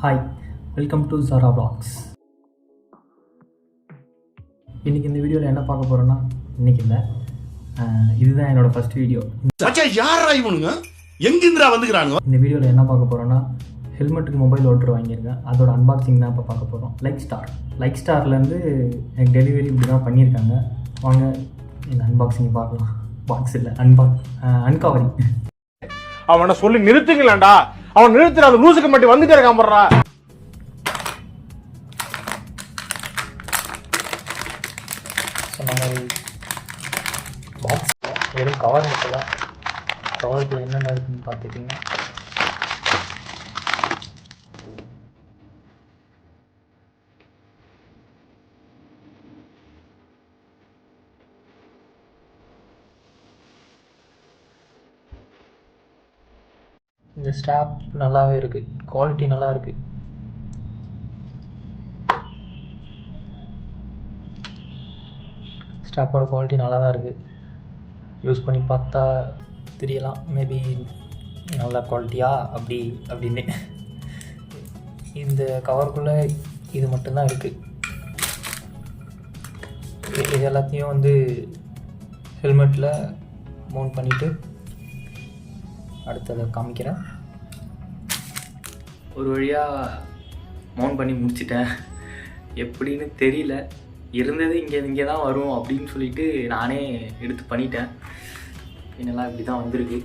Hi, welcome to Zara vlogs. இன்றைக்கி இந்த வீடியோவில் என்ன பார்க்க போகிறோன்னா, இன்றைக்கி இல்லை, இதுதான் என்னோடய ஃபஸ்ட் வீடியோ. யாரா இவனுங்க எங்கிருந்துடா வந்துக்கிறானுங்க? இந்த வீடியோவில் என்ன பார்க்க போகிறோன்னா, ஹெல்மெட்டுக்கு மொபைல் ஓட்டர் வாங்கியிருக்கேன், அதோட அன்பாக்சிங் தான் இப்போ பார்க்க போகிறோம். லைக் ஸ்டார்லேருந்து எனக்கு டெலிவரி இப்படி தான் பண்ணியிருக்காங்க. வாங்க இந்த அன்பாக்சிங் பார்க்கலாம். பாக்ஸ் இல்லை, அன்கவரிங். அவனை சொல்லி நிறுத்துங்களேன்டா. அவன் நிறுத்துற அந்த லூசுக்கு மட்டும் வந்துட்டே இருக்கான் போடுறா. சொன்ன மாதிரி பாக்ஸ் வெறும் கவர் மட்டும் தான். கவருக்கு என்னென்ன இருக்குன்னு பார்த்துட்டிங்கன்னா, இந்த ஸ்டாப் நல்லாவே இருக்குது, குவாலிட்டி நல்லா இருக்குது. ஸ்டாப்போட குவாலிட்டி நல்லா தான் இருக்குது. யூஸ் பண்ணி பார்த்தா தெரியலாம், மேபி நல்ல குவாலிட்டியா அப்படின்னு. இந்த கவருக்குள்ளே இது மட்டும்தான் இருக்குது. இது எல்லாத்தையும் வந்து ஹெல்மெட்டில் மவுண்ட் பண்ணிவிட்டு அடுத்ததை காமிக்கிறேன். ஒரு வழியாக மவுண்ட் பண்ணி முடிச்சிட்டேன். எப்படின்னு தெரியல, இருந்தது இங்கே தான் வரும் அப்படின்னு சொல்லிட்டு நானே எடுத்து பண்ணிட்டேன். என்னெல்லாம் இப்படி தான் வந்திருக்கு.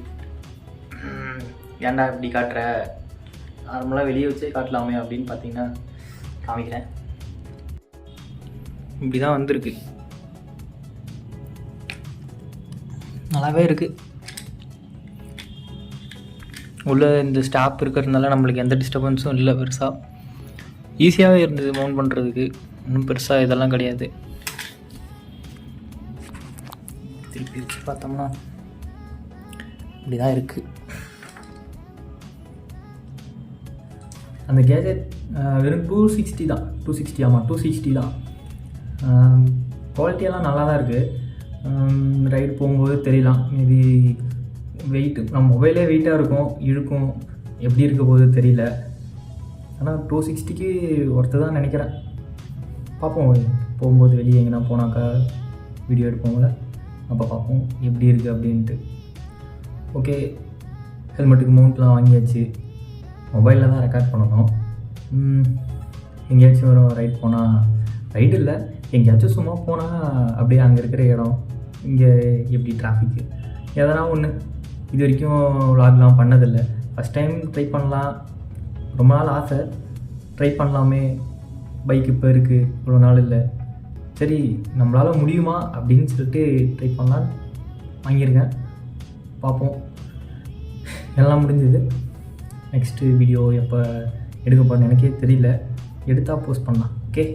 ஏன்டா இப்படி காட்டுற, நார்மலாக வெளியே வச்சே காட்டலாமே அப்படின்னு பார்த்தீங்கன்னா காமிக்கிறேன். இப்படி தான் வந்திருக்கு, நல்லாவே இருக்குது. உள்ளே இந்த ஸ்டாப் இருக்கிறதுனால நம்மளுக்கு எந்த டிஸ்டர்பன்ஸும் இல்லை. பெருசாக ஈஸியாகவே இருந்தது மவுண்ட் பண்ணுறதுக்கு, இன்னும் பெருசாக இதெல்லாம் கிடையாது. திருப்பி வச்சு பார்த்தோம்னா இப்படி தான் இருக்குது. அந்த கேஜெட் வெறும் 260 தான். 260 தான். குவாலிட்டியெல்லாம் நல்லா தான் இருக்குது. ரைடு போகும்போது தெரியலாம், மேபி வெயிட்டு நம்ம மொபைலே வெயிட்டாக இருக்கும், இழுக்கும், எப்படி இருக்க போது தெரியல. ஆனால் 260க்கு ஒருத்தர் தான் நினைக்கிறேன். பார்ப்போம், போகும்போது வெளியே எங்கன்னா போனாக்கா வீடியோ எடுப்போம்ல, அப்போ பார்ப்போம் எப்படி இருக்குது அப்படின்ட்டு. ஓகே, ஹெல்மெட்டுக்கு மவுண்ட்லாம் வாங்கியாச்சு. மொபைலில் தான் ரெக்கார்ட் பண்ணணும். எங்கேயாச்சும் வரும் ரைட் போனால், ரைடு இல்லை, எங்கேயாச்சும் சும்மா போனால் அப்படியே அங்கே இருக்கிற இடம், இங்கே எப்படி டிராஃபிக்கு, எதனா ஒன்று. இது வரைக்கும் விளாக்லாம் பண்ணதில்லை, ஃபஸ்ட் டைம் ட்ரை பண்ணலாம். ரொம்ப நாள் ஆசை, ட்ரை பண்ணலாமே, பைக் இப்போ இருக்குது, இவ்வளோ நாள் இல்லை, சரி நம்மளால் முடியுமா அப்படின்னு சொல்லிட்டு ட்ரை பண்ணலான்னு வாங்கியிருக்கேன். பார்ப்போம், எல்லாம் முடிஞ்சது. நெக்ஸ்ட்டு வீடியோ எப்போ எடுக்க போகிறேன்னு எனக்கே தெரியல, எடுத்தால் போஸ்ட் பண்ணலாம். ஓகே.